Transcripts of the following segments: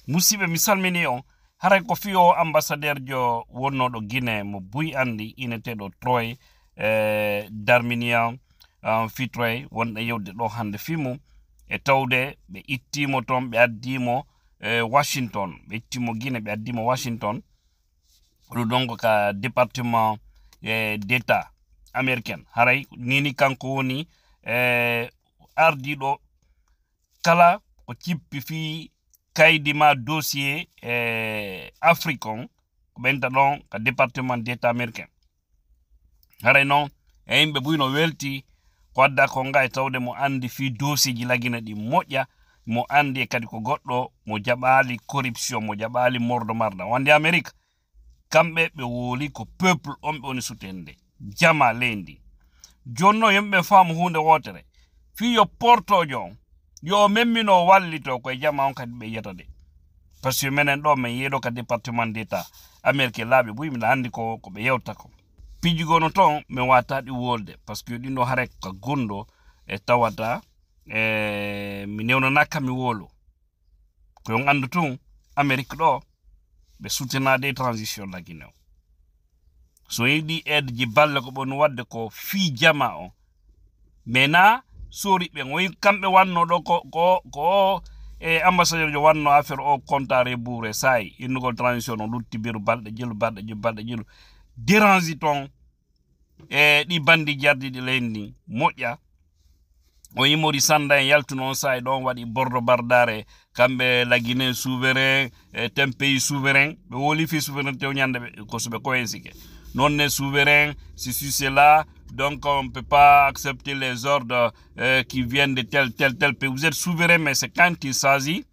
Musibe misalmini on haray ko fiyo ambassadeur jo wonno do Guinée mo buy andi ineteɗo Troy Darminia Fitroy wonɗe yewde ɗo hande fimu e tawde ɓe ittimo ton ɓe addimo Washington ɓe ittimo Guinée ɓe addimo Washington ɗum donc ka département d'état américain haray nini kanko woni ardiɗo kala ko cippi fi kaydima dossier africain ko ɓenta ɗon ka département d'état américain haray noon e yimɓe buyno welti ko wadda ko nga e tawde mo andi fi dossier ji lagina ɗi moƴƴa mo andi e kadi ko goɗɗo mo jaɓali corruption mo jaɓali mordo marda wande Amérique kamɓe ɓe woli ko peuple on ɓe woni sutende jama leydi jonno yimɓe faamu hunde wotere fi yo portojo on yo memmino wallito koye jama on kadi ɓe yiyata de par ce que minen ɗo min yeeɗo ka département d'état américain laaɓe buy mina andi ko ɓe yewta ko pijugono ton min wata ɗi wolde par ce que ɗinɗo haare ka gonɗo e tawata mi newnanaka mi wolo koyon andu tun Amérique ɗo ɓe soutenade transition la Guinée so yiɗi aide ji balle ko ɓon wadde ko fi jama on mena sori ɓe oyi kamɓe wanno ɗo ko ambassadeur jo wanno affaire o comptare bouré sayi innugol transition o lutti biru balɗe jelu dérange ton ɗi bandi jardi ɗi leydi moƴƴa o yimori sanda en yaltu noon sayi ɗon waɗi bordo bardare kamɓe la Guinée souverain ten pays souverain ɓe woli fi souveraineté o ñande ko suɓe koyensike non ne souverain ceci cela donc on ne peut pas accepter les ordres qui viennent de tel pays. Vous êtes souverain, mais c'est quand il s'agit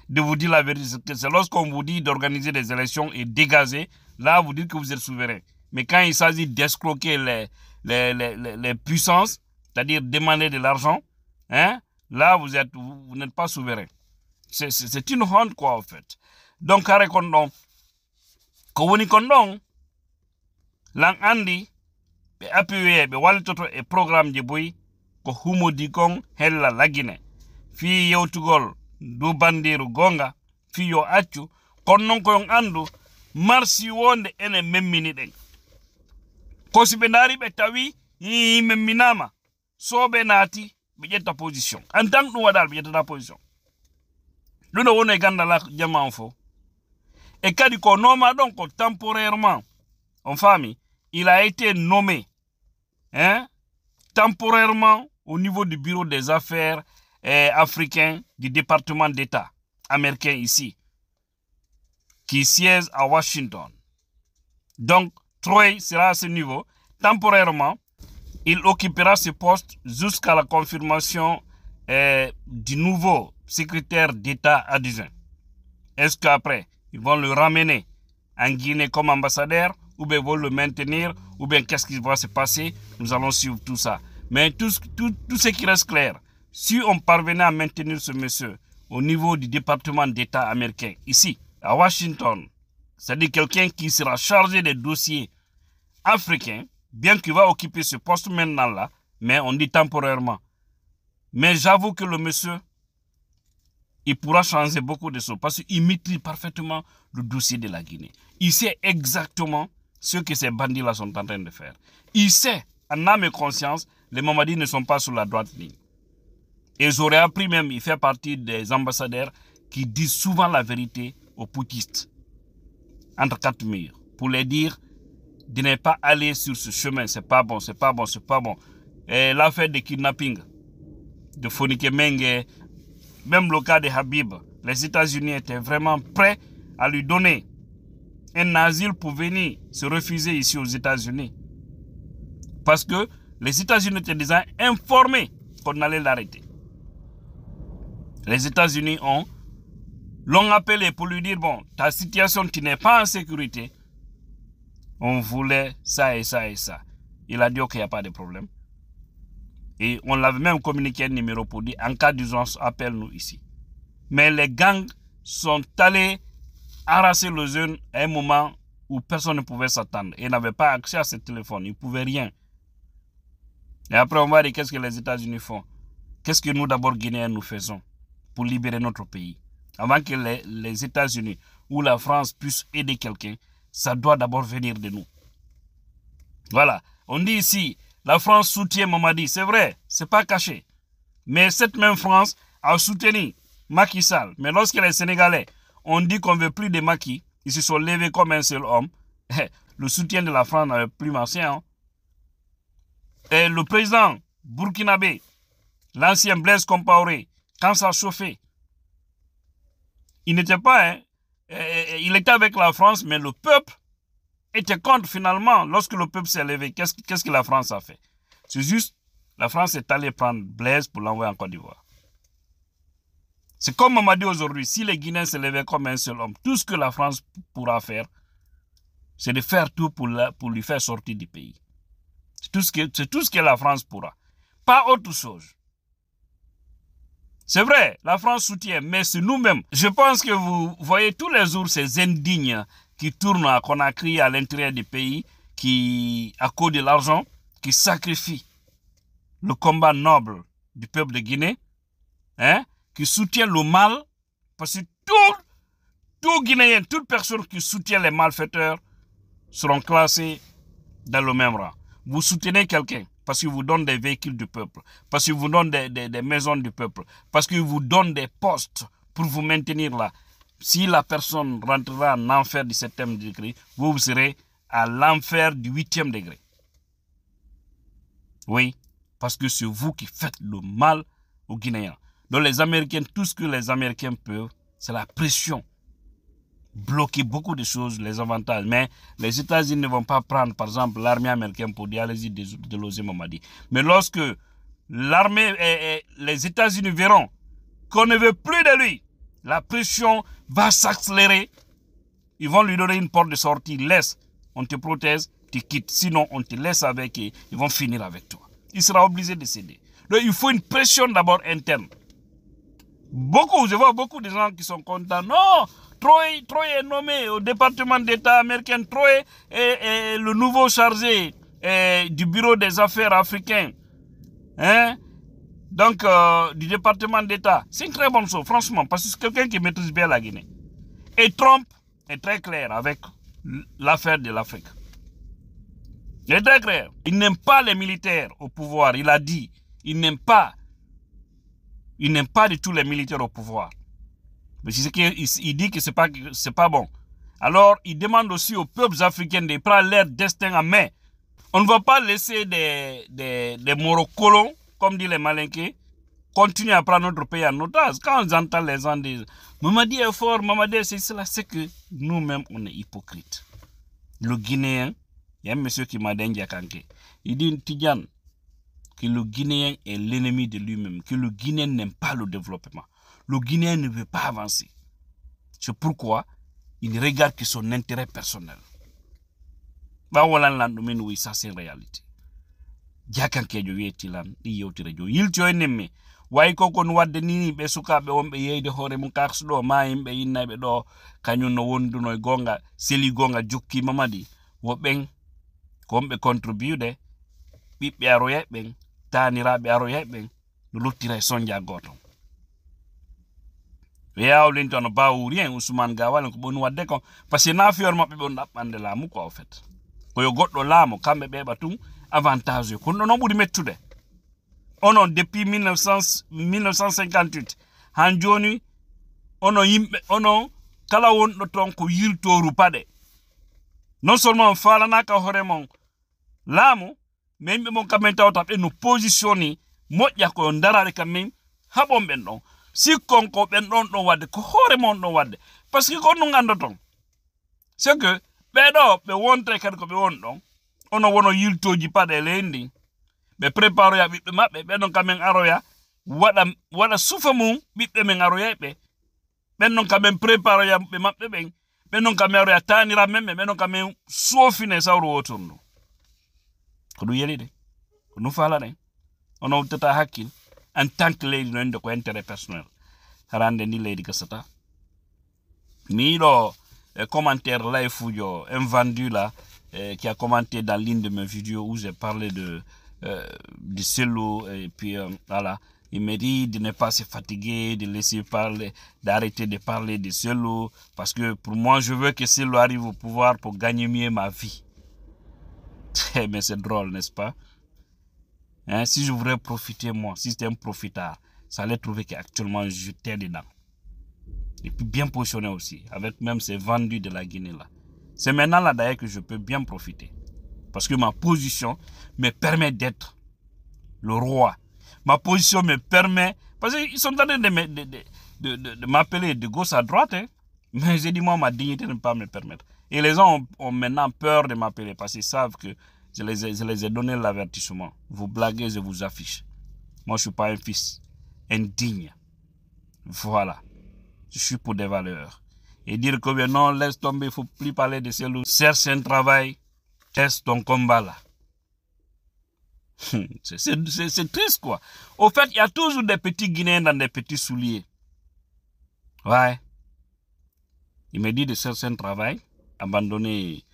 de vous dire la vérité. C'est lorsqu'on vous dit d'organiser des élections et dégager, là vous dites que vous êtes souverain. Mais quand il s'agit d'escroquer les puissances, c'est-à-dire demander de l'argent, hein, là vous n'êtes pas souverain. C'est une honte quoi en fait. Donc kare kondon, ko woni kondon, lang andi, ɓe appuyé ɓe wallitoto e programme ji boyi ko humodi kon hella lagine fi yewtugol du bandiru gonga fi yo accu kono noon koyon andu marsi wonde ene memmini ɗen ko si ɓe ndaari ɓe tawi memminama so ɓe naati ɓe ƴetta position en tant ɗum waɗal ɓe ƴettata position ɗum ɗo woni e gandala jama on fo e kadi ko noma ɗon ko temporairement on faami il a été nommé temporairement au niveau du bureau des affaires africain du département d'État américain ici, qui siège à Washington. Donc, Troy sera à ce niveau. Temporairement, il occupera ce poste jusqu'à la confirmation du nouveau secrétaire d'État adjoint. Est-ce qu'après, ils vont le ramener en Guinée comme ambassadeur ou bien vont le maintenir, ou bien qu'est-ce qui va se passer, nous allons suivre tout ça. Mais tout ce qui reste clair, si on parvenait à maintenir ce monsieur au niveau du département d'État américain, ici, à Washington, c'est-à-dire quelqu'un qui sera chargé des dossiers africains, bien qu'il va occuper ce poste maintenant là, mais on dit temporairement. Mais j'avoue que le monsieur, il pourra changer beaucoup de choses parce qu'il maîtrise parfaitement le dossier de la Guinée. Il sait exactement ce que ces bandits-là sont en train de faire. Il sait, en âme et conscience, les Mamadis ne sont pas sur la droite ligne. Et j'aurais appris même, il fait partie des ambassadeurs qui disent souvent la vérité aux poutistes, entre quatre murs, pour les dire de ne pas aller sur ce chemin, c'est pas bon, c'est pas bon, c'est pas bon. Et l'affaire de kidnapping, de Fonike Mengue, même le cas de Habib, les États-Unis étaient vraiment prêts à lui donner un asile pour venir se refuser ici aux États-Unis. Parce que les États-Unis étaient déjà informés qu'on allait l'arrêter. Les États-Unis l'ont appelé pour lui dire, bon, ta situation, tu n'es pas en sécurité. On voulait ça et ça et ça. Il a dit, ok, il n'y a pas de problème. Et on l'avait même communiqué un numéro pour dire, en cas d'urgence, appelle-nous ici. Mais les gangs sont allés arracher le jeune à un moment où personne ne pouvait s'attendre. Ils n'avaient pas accès à ce téléphone, ils ne pouvaient rien. Et après, on va dire, qu'est-ce que les États-Unis font? Qu'est-ce que nous, d'abord, Guinéens, nous faisons pour libérer notre pays? avant que les États-Unis ou la France puissent aider quelqu'un, ça doit d'abord venir de nous. Voilà. On dit ici, la France soutient Mamadi. C'est vrai, c'est pas caché. Mais cette même France a soutenu Macky Sall. Mais lorsque les Sénégalais ont dit qu'on ne veut plus de Macky, ils se sont levés comme un seul homme. Le soutien de la France n'avait plus marché. Hein. Et le président burkinabé, l'ancien Blaise Compaoré, quand ça a chauffé, il n'était pas... Hein, il était avec la France, mais le peuple était contre finalement. Lorsque le peuple s'est levé, qu'est-ce que la France a fait? C'est juste, la France est allée prendre Blaise pour l'envoyer en Côte d'Ivoire. C'est comme on m'a dit aujourd'hui, si les Guinéens se levaient comme un seul homme, tout ce que la France pourra faire, c'est de faire tout pour lui faire sortir du pays. C'est tout ce que la France pourra. Pas autre chose. C'est vrai, la France soutient, mais c'est nous-mêmes. Je pense que vous voyez tous les jours ces indignes qui tournent à Conakry, à l'intérieur du pays, qui, à cause de l'argent, qui sacrifient le combat noble du peuple de Guinée, hein, qui soutient le mal, parce que tout Guinéen, toute personne qui soutient les malfaiteurs seront classés dans le même rang. Vous soutenez quelqu'un parce qu'il vous donne des véhicules du peuple, parce qu'il vous donne des maisons du peuple, parce qu'il vous donne des postes pour vous maintenir là. Si la personne rentrera en enfer du 7e degré, vous serez à l'enfer du 8e degré. Oui, parce que c'est vous qui faites le mal aux Guinéens. Donc les Américains, tout ce que les Américains peuvent, c'est la pression. Bloquer beaucoup de choses, les avantages. Mais les États-Unis ne vont pas prendre, par exemple, l'armée américaine pour dire allez-y déloger Mamadi. Mais lorsque l'armée et les États-Unis verront qu'on ne veut plus de lui, la pression va s'accélérer. Ils vont lui donner une porte de sortie. Laisse, on te protège, tu quittes. Sinon, on te laisse avec et ils vont finir avec toi. Il sera obligé de céder. Donc, il faut une pression d'abord interne. Je vois beaucoup de gens qui sont contents. Non, Troy est nommé au département d'État américain. Troy est le nouveau chargé du bureau des affaires africains. Hein? Donc, du département d'État. C'est une très bonne chose, franchement, parce que c'est quelqu'un qui maîtrise bien la Guinée. Et Trump est très clair avec l'affaire de l'Afrique. Il est très clair. Il n'aime pas les militaires au pouvoir. Il a dit, il n'aime pas du tout les militaires au pouvoir. Mais il dit que c'est pas bon. Alors, il demande aussi aux peuples africains de prendre leur destin en main. On ne va pas laisser des morocolons, comme disent les Malinqués, continuer à prendre notre pays en otage. Quand on entend les gens dire Mamadi est fort, Mamadi c'est cela, c'est que nous-mêmes, on est hypocrites. Le Guinéen, il y a un monsieur qui m'a dit, il dit, Tidjane, que le Guinéen est l'ennemi de lui-même, que le Guinéen n'aime pas le développement. Le Guinéen ne veut pas avancer. C'est pourquoi il ne regarde que son intérêt personnel. Oui, ça c'est une réalité. Jakankejo yetilan di yewtirejo yilto enemme way ko kon wadde ni be sukabe wonbe yeyde hore mun kaksdo ma yimbe yinnabe do kanyun no wonduno gonga seli gonga jukki Mamadi wo ben ko be contribute bibbe aroye ben tanirabe aroye ben no luttira sonja goto yawlin ton bawu rien Ousmane Gawal ko bon wadde ko parce que na fior mabbe bon dabbande laamu ko en fait ko yo goddo laamo kambe be batum avantage ko non buri mettude onon depuis 1958 han joni ono yimbe ono kala wonɗo ton ko yiltoru pade non seulement falana ka hore mon laamu mais yimɓe mon kamen tawta ɓe no positionni moƴƴa ko darare kamen haɓon ɓen ɗon sikkon ko ɓen ɗon ɗon wadde ko hoore mon ɗon wadde par ce que ko no ganda ton c'est que ɓeɗo ɓe wonte kadi ko ɓe won ɗon ono wono yiltoji paɗe leydi ɓe préparoya ɓiɓɓe maɓɓe ɓen non kamen aroya waɗa sufa mum ɓiɓɓe men aroya ɓe ɓen non kamen préparoya ɓe maɓɓe ɓen ɓen non kamen aroya tanira men ɓe ɓen non kamen sofine sawru wotor ndu ko ɗum yeli de ko ɗum falaɗen ono uddata hakkil en tant que leydi noende ko intérêt personnel harande ndi leydi gasata mi yiɗo commentaire live ujo invendu là qui a commenté dans l'une de mes vidéos où j'ai parlé de Sello et puis voilà Il me dit de ne pas se fatiguer, de laisser parler, d'arrêter de parler de Celo, parce que pour moi, je veux que Celo arrive au pouvoir pour gagner mieux ma vie. Mais c'est drôle, n'est-ce pas? Hein, si je voudrais profiter, moi, si c'était un profitard, ça allait trouver qu'actuellement, j'étais dedans. Et puis bien positionné aussi, avec même ces vendus de la Guinée là. C'est maintenant là d'ailleurs que je peux bien profiter. Parce que ma position me permet d'être le roi. Ma position me permet... Parce qu'ils sont en train de m'appeler de gauche à droite. Hein. Mais j'ai dit, moi, ma dignité ne peut pas me permettre. Et les gens ont maintenant peur de m'appeler parce qu'ils savent que je les ai donné l'avertissement. Vous blaguez, je vous affiche. Moi, je ne suis pas un fils indigne. Voilà. Je suis pour des valeurs. Et dire que non, laisse tomber, il ne faut plus parler de celle où cherche un travail, teste ton combat là. C'est triste quoi. Au fait, il y a toujours des petits Guinéens dans des petits souliers. Ouais. Il me dit de chercher un travail, abandonner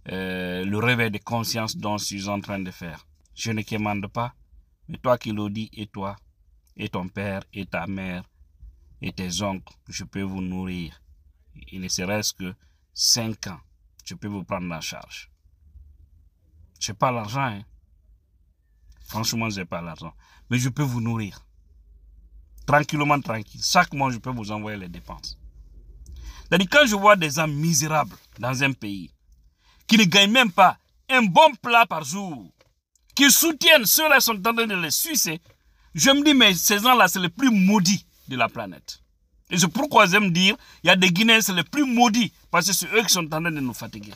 le réveil de conscience dont je suis en train de faire. Je ne commande pas, mais toi qui le dis, et toi, et ton père, et ta mère, et tes oncles, je peux vous nourrir. Il ne serait-ce que 5 ans, je peux vous prendre en charge. Je n'ai pas l'argent, hein. Franchement, je n'ai pas l'argent. Mais je peux vous nourrir. Tranquillement, tranquille. Chaque mois, je peux vous envoyer les dépenses. C'est-à-dire, quand je vois des gens misérables dans un pays, qui ne gagnent même pas un bon plat par jour, qui soutiennent ceux-là qui sont en train de les sucer, je me dis, mais ces gens-là, c'est les plus maudits de la planète. Et c'est pourquoi j'aime dire, il y a des Guinéens, c'est les plus maudits, parce que c'est eux qui sont en train de nous fatiguer.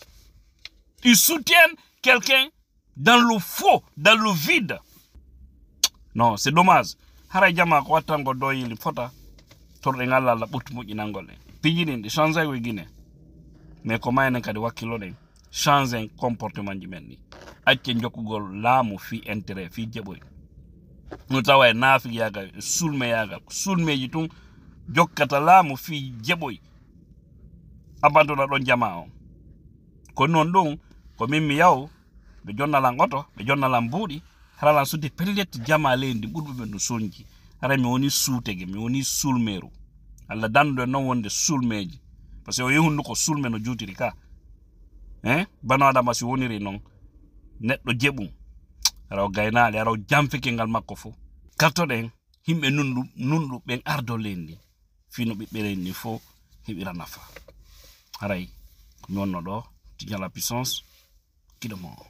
Ils soutiennent quelqu'un dans le faux, dans le vide. Non, c'est dommage. Hara jama ko watango doyili fota torde ngala la butmu inangole. Pijini de changer we Guinée. Mais comment en kadi wakilo den changer un comportement jimenni. Acce njokugol laamu fi intérêt fi jeboy. No tawa na fi yaga sulme jitum jokkata laamu fi jeboy. Abandona don jama on. Ko non don ko mimmi yaw be jonnalan oto be jonnalan buudi haralan sudde pellet jama lendi budbe no sonji hara mi woni suutege mi woni sulmeru alla dando non wonde sulmeji parce que o yehundu ko sulme no jutiri ka bano adama si woniri non neddo jebum raw gaynaale raw jamfike ngal makko fo karto den himbe nundu ben ardo lendi fino bibbe lendi fo hibira nafa haray ko nonno do ti la puissance qui demande